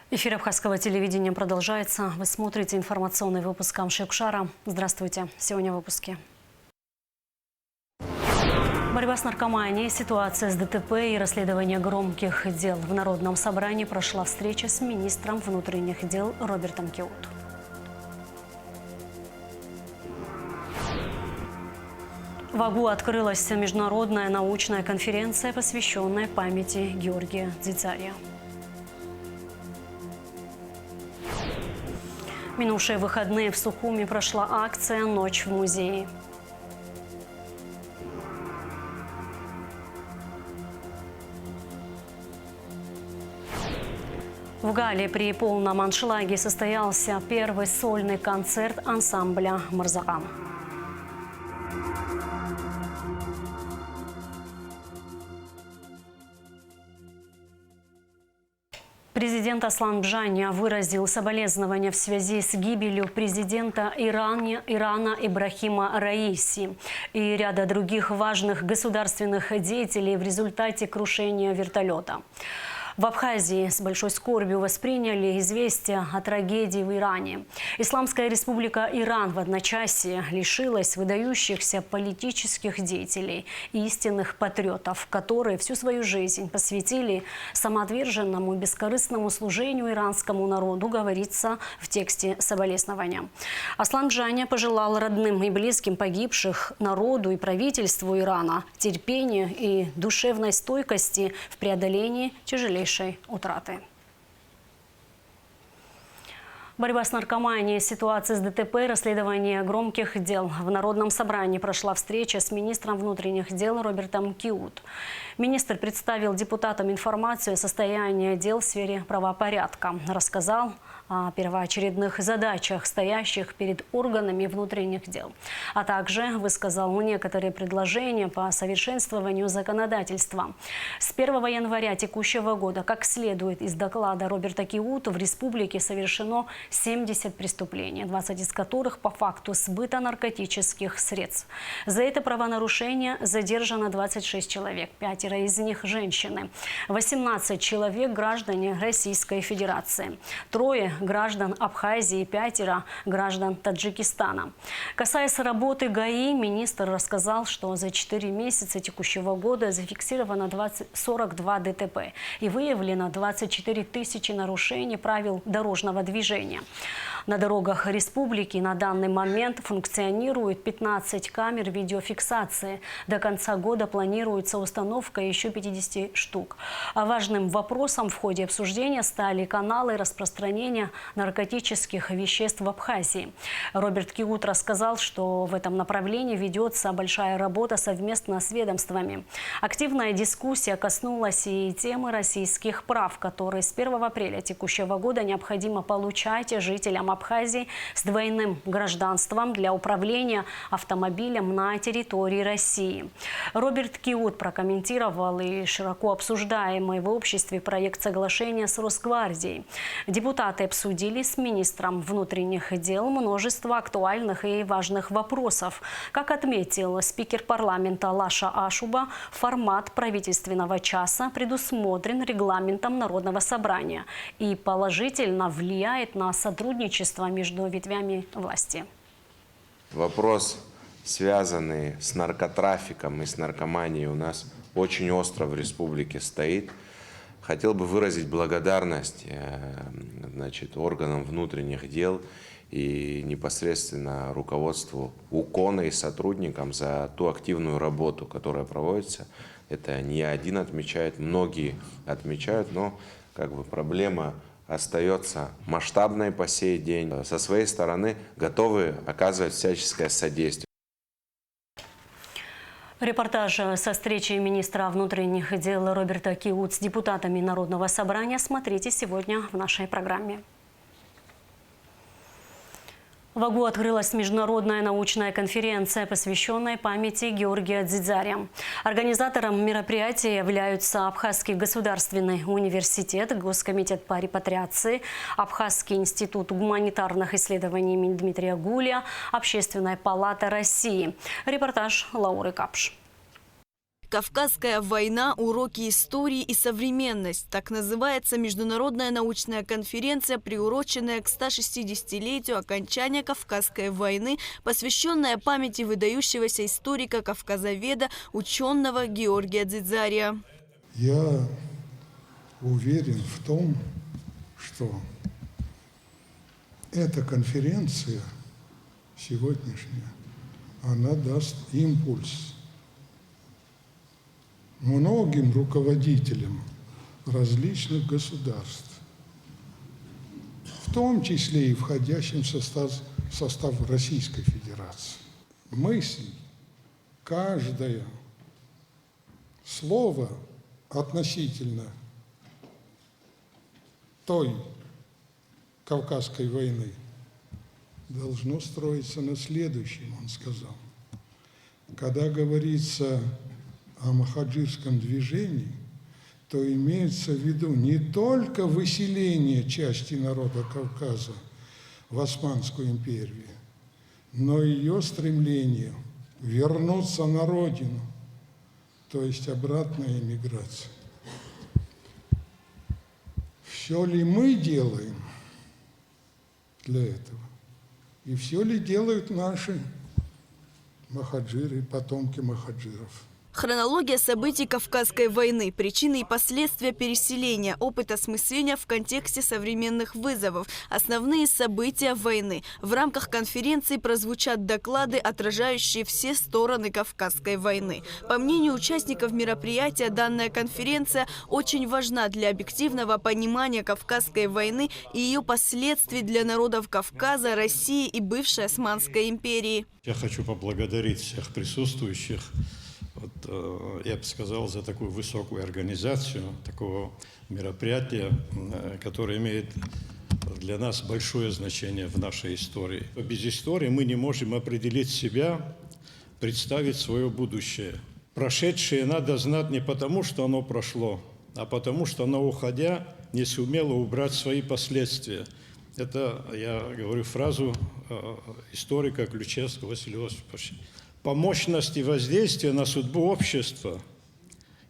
Эфир Абхазского телевидения продолжается. Вы смотрите информационный выпуск Амши-Кушара. Здравствуйте. Сегодня в выпуске. Борьба с наркоманией, ситуация с ДТП и расследование громких дел. В Народном собрании прошла встреча с министром внутренних дел Робертом Киут. В Агу открылась международная научная конференция, посвященная памяти Георгия Дзидзария. Минувшие выходные в Сухуми прошла акция «Ночь в музее». В Гале при полном аншлаге состоялся первый сольный концерт ансамбля «Марзакан». Президент Аслан Бжаня выразил соболезнования в связи с гибелью президента Ирана Ибрахима Раиси и ряда других важных государственных деятелей в результате крушения вертолета. В Абхазии с большой скорбью восприняли известие о трагедии в Иране. Исламская республика Иран в одночасье лишилась выдающихся политических деятелей и истинных патриотов, которые всю свою жизнь посвятили самоотверженному и бескорыстному служению иранскому народу, говорится в тексте соболезнования. Аслан Бжаня пожелал родным и близким погибших, народу и правительству Ирана терпения и душевной стойкости в преодолении тяжелейших утраты. Борьба с наркоманией, ситуация с ДТП, расследование громких дел. В Народном собрании прошла встреча с министром внутренних дел Робертом Киут. Министр представил депутатам информацию о состоянии дел в сфере правопорядка. Рассказал о первоочередных задачах, стоящих перед органами внутренних дел. А также высказал некоторые предложения по совершенствованию законодательства. С 1 января текущего года, как следует из доклада Роберта Киута, в республике совершено 70 преступлений, 20 из которых по факту сбыта наркотических средств. За это правонарушение задержано 26 человек, 5 из них женщины, 18 человек граждане Российской Федерации, 3 граждан Абхазии, 5 граждан Таджикистана. Касаясь работы ГАИ, министр рассказал, что за 4 месяца текущего года зафиксировано 42 ДТП и выявлено 24 тысячи нарушений правил дорожного движения. На дорогах республики на данный момент функционирует 15 камер видеофиксации. До конца года планируется установка еще 50 штук. А важным вопросом в ходе обсуждения стали каналы распространения наркотических веществ в Абхазии. Роберт Киут рассказал, что в этом направлении ведется большая работа совместно с ведомствами. Активная дискуссия коснулась и темы российских прав, которые с 1 апреля текущего года необходимо получать жителям Абхазии с двойным гражданством для управления автомобилем на территории России. Роберт Киут прокомментировал и широко обсуждаемый в обществе проект соглашения с Росгвардией. Депутаты обсудили с министром внутренних дел множество актуальных и важных вопросов. Как отметил спикер парламента Лаша Ашуба, формат правительственного часа предусмотрен регламентом Народного собрания и положительно влияет на сотрудничество между ветвями власти. Вопрос, связанный с наркотрафиком и с наркоманией, у нас очень остро в республике стоит. Хотел бы выразить благодарность органам внутренних дел и непосредственно руководству УКОНа и сотрудникам за ту активную работу, которая проводится. Это не один отмечает, многие отмечают, но проблема остается масштабной по сей день. Со своей стороны готовы оказывать всяческое содействие. Репортаж со встречи министра внутренних дел Роберта Киут с депутатами Народного собрания смотрите сегодня в нашей программе. В Агу открылась международная научная конференция, посвященная памяти Георгия Дзидзария. Организатором мероприятия являются Абхазский государственный университет, Госкомитет по репатриации, Абхазский институт гуманитарных исследований имени Дмитрия Гулия, Общественная палата России. Репортаж Лауры Капш. «Кавказская война. Уроки истории и современность». Так называется международная научная конференция, приуроченная к 160-летию окончания Кавказской войны, посвященная памяти выдающегося историка, кавказоведа, ученого Георгия Дзидзария. Я уверен в том, что эта конференция сегодняшняя, она даст импульс многим руководителям различных государств, в том числе и входящим в состав Российской Федерации. Мысль, каждое слово относительно той Кавказской войны должно строиться на следующем, он сказал. Когда говорится о махаджирском движении, то имеется в виду не только выселение части народа Кавказа в Османскую империю, но и ее стремление вернуться на родину, то есть обратная эмиграция. Все ли мы делаем для этого? И все ли делают наши махаджиры, потомки махаджиров? Хронология событий Кавказской войны, причины и последствия переселения, опыт осмысления в контексте современных вызовов, основные события войны. В рамках конференции прозвучат доклады, отражающие все стороны Кавказской войны. По мнению участников мероприятия, данная конференция очень важна для объективного понимания Кавказской войны и ее последствий для народов Кавказа, России и бывшей Османской империи. Я хочу поблагодарить всех присутствующих. Я бы сказал, за такую высокую организацию такого мероприятия, которое имеет для нас большое значение в нашей истории. Без истории мы не можем определить себя, представить свое будущее. Прошедшее надо знать не потому, что оно прошло, а потому, что оно, уходя, не сумело убрать свои последствия. Это, я говорю фразу историка Ключевского Василия Осиповича. По мощности воздействия на судьбу общества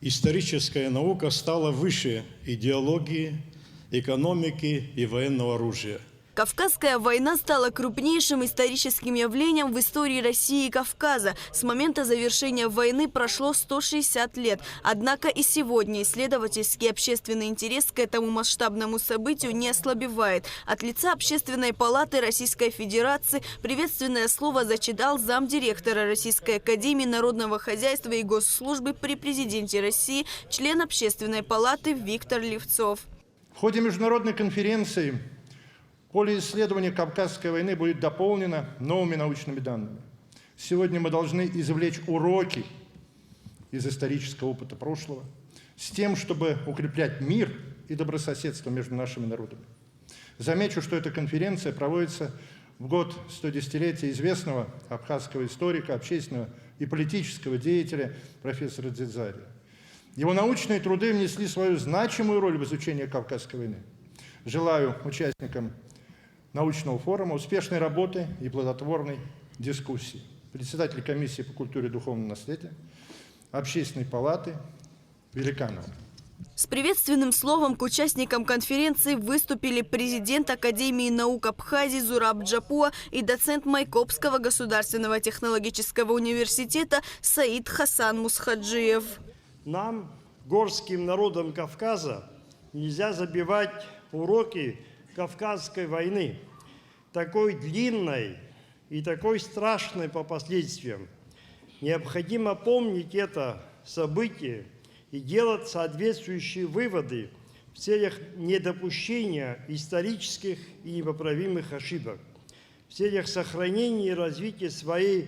историческая наука стала выше идеологии, экономики и военного оружия. Кавказская война стала крупнейшим историческим явлением в истории России и Кавказа. С момента завершения войны прошло 160 лет. Однако и сегодня исследовательский общественный интерес к этому масштабному событию не ослабевает. От лица Общественной палаты Российской Федерации приветственное слово зачитал замдиректора Российской академии народного хозяйства и госслужбы при президенте России, член Общественной палаты Виктор Левцов. В ходе международной конференции поле исследования Кавказской войны будет дополнено новыми научными данными. Сегодня мы должны извлечь уроки из исторического опыта прошлого с тем, чтобы укреплять мир и добрососедство между нашими народами. Замечу, что эта конференция проводится в год 110-летия известного абхазского историка, общественного и политического деятеля профессора Дзидзария. Его научные труды внесли свою значимую роль в изучении Кавказской войны. Желаю участникам научного форума успешной работы и плодотворной дискуссии. Председатель комиссии по культуре и духовному наследию Общественной палаты Великанова. С приветственным словом к участникам конференции выступили президент Академии наук Абхазии Зураб Джапуа и доцент Майкопского государственного технологического университета Саид Хасан Мусхаджиев. Нам, горским народам Кавказа, нельзя забивать уроки Кавказской войны, такой длинной и такой страшной по последствиям. Необходимо помнить это событие и делать соответствующие выводы в целях недопущения исторических и непоправимых ошибок, в целях сохранения и развития своей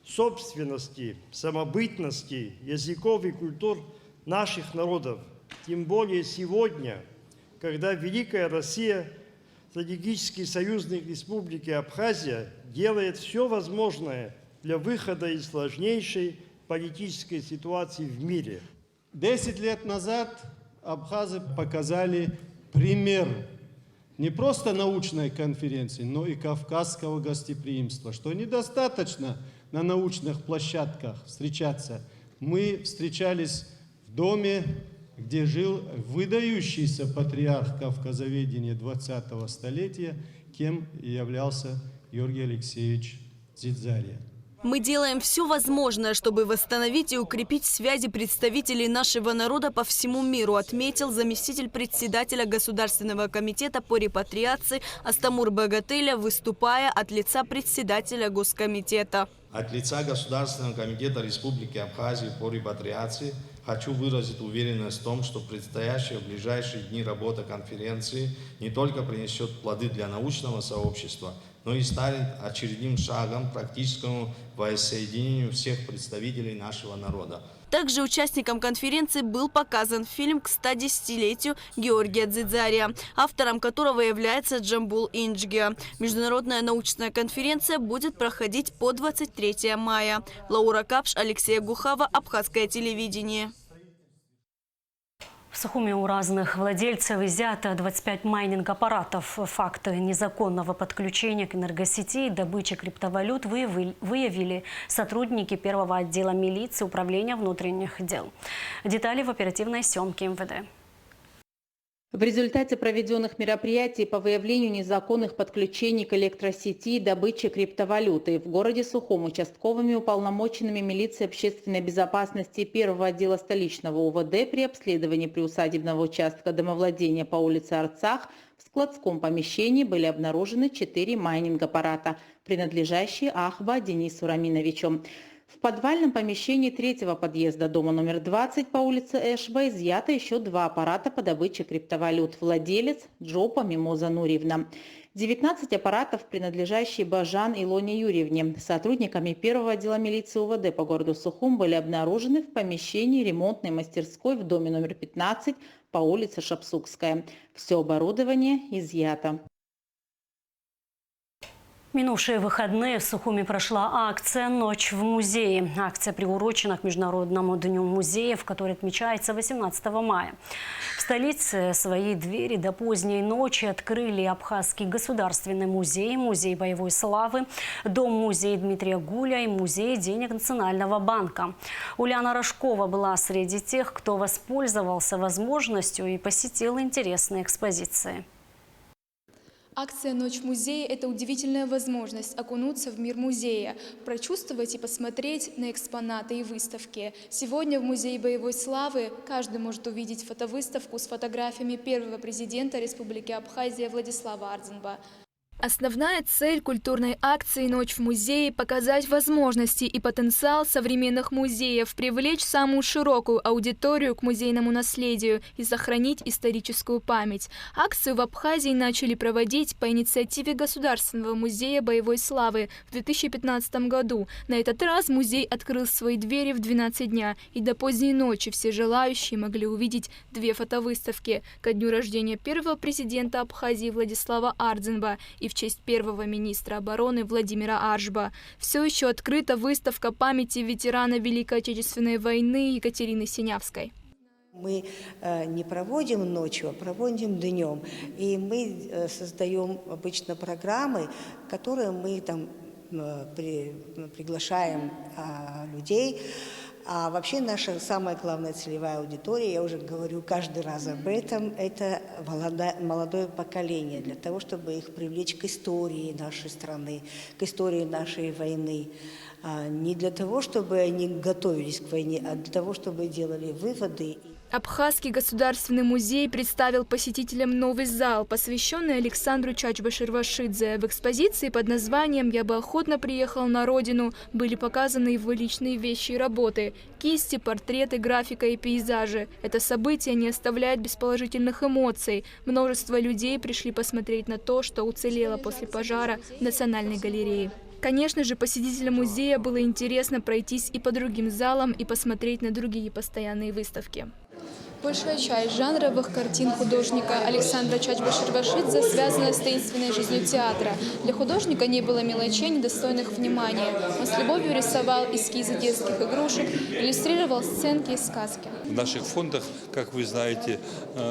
собственности, самобытности, языков и культур наших народов, тем более сегодня, когда Великая Россия, стратегические союзные республики Абхазия, делает все возможное для выхода из сложнейшей политической ситуации в мире. 10 лет назад абхазы показали пример не просто научной конференции, но и кавказского гостеприимства, что недостаточно на научных площадках встречаться, мы встречались в доме, где жил выдающийся патриарх кавказоведения 20-го столетия, кем являлся Георгий Алексеевич Дзидзария. Мы делаем все возможное, чтобы восстановить и укрепить связи представителей нашего народа по всему миру, отметил заместитель председателя Государственного комитета по репатриации Астамур Багателя, выступая от лица председателя Госкомитета. От лица Государственного комитета Республики Абхазия по репатриации хочу выразить уверенность в том, что предстоящая в ближайшие дни работа конференции не только принесет плоды для научного сообщества, но и станет очередным шагом к практическому воссоединению всех представителей нашего народа. Также участникам конференции был показан фильм к 110-летию Георгия Дзидзария, автором которого является Джамбул Инджгия. Международная научная конференция будет проходить по 23 мая. Лаура Капш, Алексей Гухава, Абхазское телевидение. В Сухуми у разных владельцев изъято 25 майнинг-аппаратов. Факты незаконного подключения к энергосети и добычи криптовалют выявили сотрудники первого отдела милиции Управления внутренних дел. Детали в оперативной съемке МВД. В результате проведенных мероприятий по выявлению незаконных подключений к электросети и добыче криптовалюты в городе Сухум участковыми уполномоченными милиции общественной безопасности первого отдела столичного УВД при обследовании приусадебного участка домовладения по улице Арцах в складском помещении были обнаружены 4 майнинг-аппарата, принадлежащие Ахба Денису Раминовичу. В подвальном помещении третьего подъезда дома номер 20 по улице Эшба изъято еще 2 аппарата по добыче криптовалют. Владелец Джопа Мимоза Нуриевна. 19 аппаратов, принадлежащие Бажан Илоне Юрьевне. Сотрудниками первого отдела милиции УВД по городу Сухум были обнаружены в помещении ремонтной мастерской в доме номер 15 по улице Шапсукская. Все оборудование изъято. Минувшие выходные в Сухуми прошла акция «Ночь в музее». Акция приурочена к Международному дню музеев, который отмечается 18 мая. В столице свои двери до поздней ночи открыли Абхазский государственный музей, музей боевой славы, дом-музей Дмитрия Гуля и музей денег Национального банка. Уляна Рожкова была среди тех, кто воспользовался возможностью и посетил интересные экспозиции. Акция «Ночь в музее» – это удивительная возможность окунуться в мир музея, прочувствовать и посмотреть на экспонаты и выставки. Сегодня в Музее боевой славы каждый может увидеть фотовыставку с фотографиями первого президента Республики Абхазия Владислава Ардзинба. Основная цель культурной акции «Ночь в музее» – показать возможности и потенциал современных музеев, привлечь самую широкую аудиторию к музейному наследию и сохранить историческую память. Акцию в Абхазии начали проводить по инициативе Государственного музея боевой славы в 2015 году. На этот раз музей открыл свои двери в 12 дня, и до поздней ночи все желающие могли увидеть 2 фотовыставки ко дню рождения первого президента Абхазии Владислава Ардзинба и в честь первого министра обороны Владимира Аржба. Все еще открыта выставка памяти ветерана Великой Отечественной войны Екатерины Синявской. Мы не проводим ночью, а проводим днем. И мы создаем обычно программы, которые мы там приглашаем людей. А вообще наша самая главная целевая аудитория, я уже говорю каждый раз об этом, это молодое поколение, для того, чтобы их привлечь к истории нашей страны, к истории нашей войны. Не для того, чтобы они готовились к войне, а для того, чтобы делали выводы. Абхазский государственный музей представил посетителям новый зал, посвященный Александру Чачба-Шервашидзе. В экспозиции под названием «Я бы охотно приехал на родину» были показаны его личные вещи и работы – кисти, портреты, графика и пейзажи. Это событие не оставляет без положительных эмоций. Множество людей пришли посмотреть на то, что уцелело после пожара в Национальной галерее. Конечно же, посетителям музея было интересно пройтись и по другим залам и посмотреть на другие постоянные выставки. Большая часть жанровых картин художника Александра Чачба-Шервашидзе связана с таинственной жизнью театра. Для художника не было мелочей, недостойных внимания. Он с любовью рисовал эскизы детских игрушек, иллюстрировал сценки и сказки. В наших фондах, как вы знаете,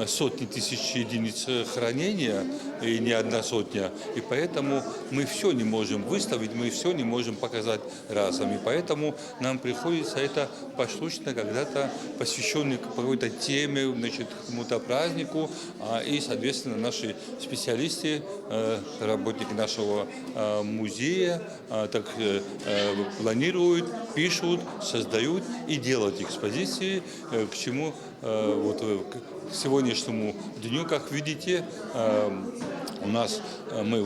сотни тысяч единиц хранения, и не одна сотня. И поэтому мы все не можем выставить, мы все не можем показать разом. И поэтому нам приходится это поштучно когда-то посвященный какой-то теме, значит, какому-то празднику. И, соответственно, наши специалисты, работники нашего музея, так планируют, пишут, создают и делают экспозиции, к чему вот к сегодняшнему дню, как видите, у нас мы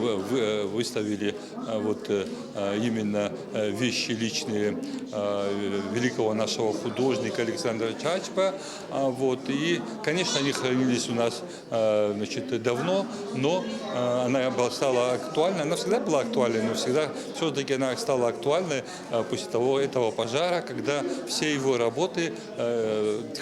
выставили вот именно вещи личные великого нашего художника Александра Чачпа. Вот. И, конечно, они хранились у нас, значит, давно, но она стала актуальна. Она всегда была актуальной, но всегда все-таки она стала актуальной после этого пожара, когда все его работы,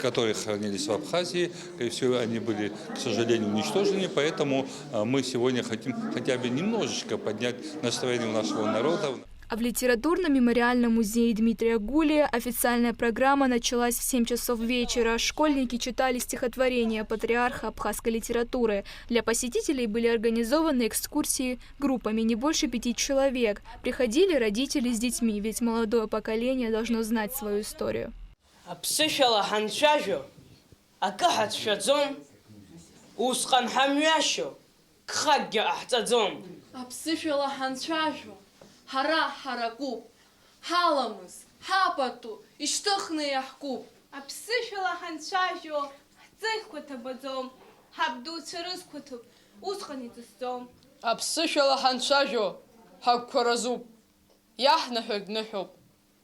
которые хранились в Абхазии, все они были, к сожалению, уничтожены. Поэтому мы сегодня хотим хотя бы немножечко поднять настроение нашего народа. А в литературно-мемориальном музее Дмитрия Гулия официальная программа началась в 7 часов вечера. Школьники читали стихотворения патриарха абхазской литературы. Для посетителей были организованы экскурсии группами не больше 5 человек. Приходили родители с детьми, ведь молодое поколение должно знать свою историю. Хара харакуб, халамус, хапату, иштыхны яхкуб. Апсышала ханчажо, цехкута бадом, хабду церызкутуб, усханитустом. Апсышала ханчажо, хаккоразуб, яхнахыг нахуб,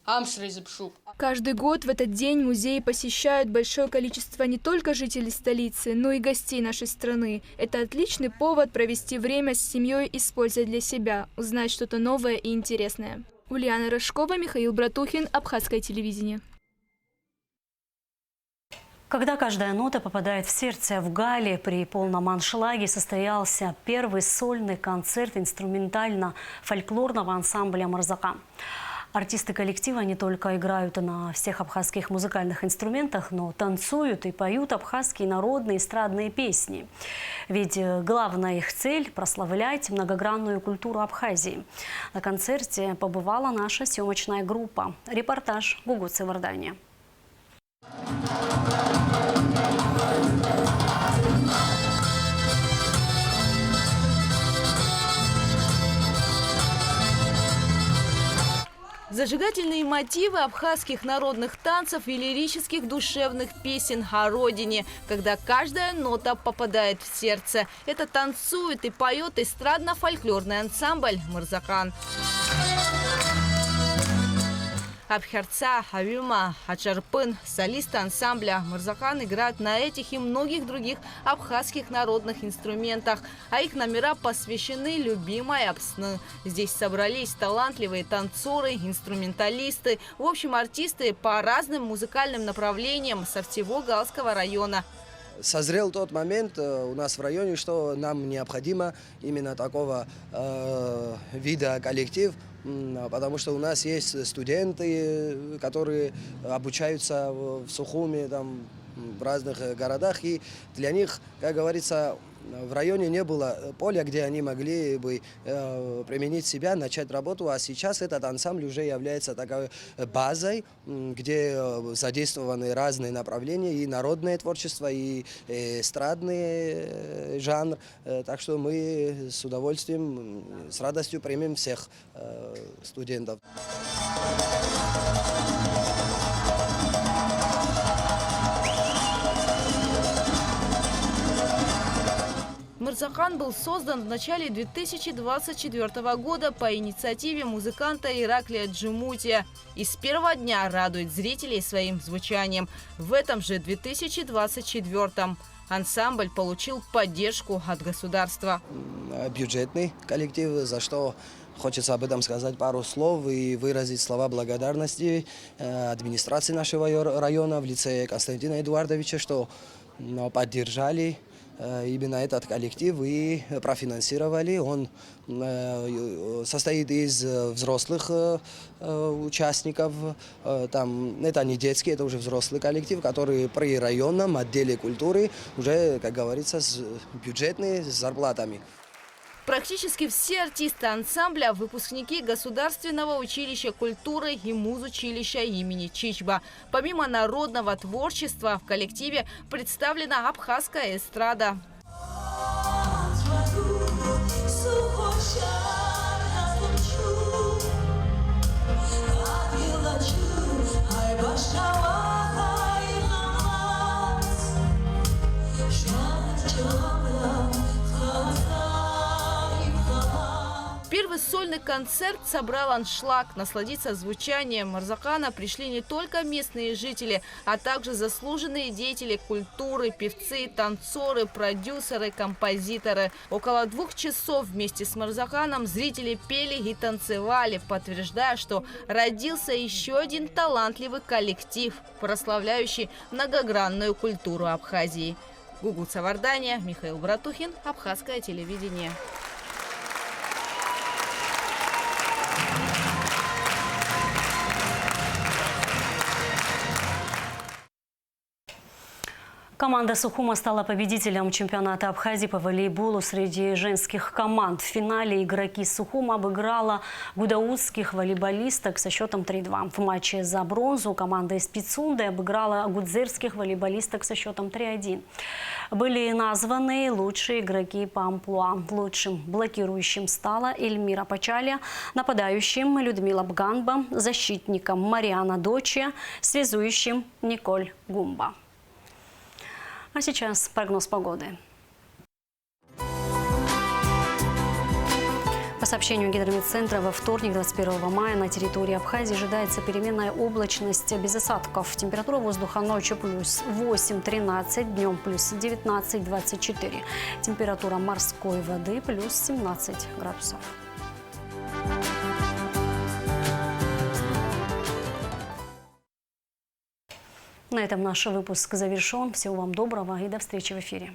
амшризбшуб. Каждый год в этот день музей посещают большое количество не только жителей столицы, но и гостей нашей страны. Это отличный повод провести время с семьей, используя для себя, узнать что-то новое и интересное. Ульяна Рожкова, Михаил Братухин, Абхазское телевидение. Когда каждая нота попадает в сердце, в Гале при полном аншлаге состоялся первый сольный концерт инструментально-фольклорного ансамбля «Мырзакан». Артисты коллектива не только играют на всех абхазских музыкальных инструментах, но танцуют и поют абхазские народные эстрадные песни. Ведь главная их цель – прославлять многогранную культуру Абхазии. На концерте побывала наша съемочная группа. Репортаж Гугут Севардания. Зажигательные мотивы абхазских народных танцев и лирических душевных песен о родине, когда каждая нота попадает в сердце. Это танцует и поет эстрадно-фольклорный ансамбль «Мырзакан». Абхерца, Хавюма, Ачарпын, солисты ансамбля «Мырзакан» играют на этих и многих других абхазских народных инструментах, а их номера посвящены любимой Апсны. Здесь собрались талантливые танцоры, инструменталисты, в общем, артисты по разным музыкальным направлениям со всего Галского района. Созрел тот момент у нас в районе, что нам необходимо именно такого вида коллектив, потому что у нас есть студенты, которые обучаются в Сухуми, там, в разных городах, и для них, как говорится, в районе не было поля, где они могли бы применить себя, начать работу, а сейчас этот ансамбль уже является такой базой, где задействованы разные направления, и народное творчество, и эстрадный жанр. Так что мы с удовольствием, с радостью примем всех студентов. «Мырзакан» был создан в начале 2024 года по инициативе музыканта Ираклия Джумутия и с первого дня радует зрителей своим звучанием. В этом же 2024 ансамбль получил поддержку от государства. Бюджетный коллектив, за что хочется об этом сказать пару слов и выразить слова благодарности администрации нашего района в лице Константина Эдуардовича, что поддержали именно этот коллектив и профинансировали. Он состоит из взрослых участников. Там, это не детский, это уже взрослый коллектив, который при районном отделе культуры уже, как говорится, бюджетные, с зарплатами. Практически все артисты ансамбля – выпускники Государственного училища культуры и музучилища имени Чичба. Помимо народного творчества в коллективе представлена абхазская эстрада. Первый сольный концерт собрал аншлаг. Насладиться звучанием Марзакана пришли не только местные жители, а также заслуженные деятели культуры, певцы, танцоры, продюсеры, композиторы. Около 2 часов вместе с Марзаканом зрители пели и танцевали, подтверждая, что родился еще один талантливый коллектив, прославляющий многогранную культуру Абхазии. Гугут Савардания, Михаил Братухин, Абхазское телевидение. Команда Сухума стала победителем чемпионата Абхазии по волейболу среди женских команд. В финале игроки Сухума обыграла гудаутских волейболисток со счетом 3-2. В матче за бронзу команда из Пицунды обыграла гудзерских волейболисток со счетом 3-1. Были названы лучшие игроки по амплуа. Лучшим блокирующим стала Эльмира Пачаля, нападающим Людмила Бганба, защитником Мариана Дочия, связующим Николь Гумба. А сейчас прогноз погоды. По сообщению Гидрометцентра, во вторник, 21 мая, на территории Абхазии ожидается переменная облачность без осадков. Температура воздуха ночью плюс 8-13, днем плюс 19-24. Температура морской воды плюс 17 градусов. На этом наш выпуск завершен. Всего вам доброго и до встречи в эфире.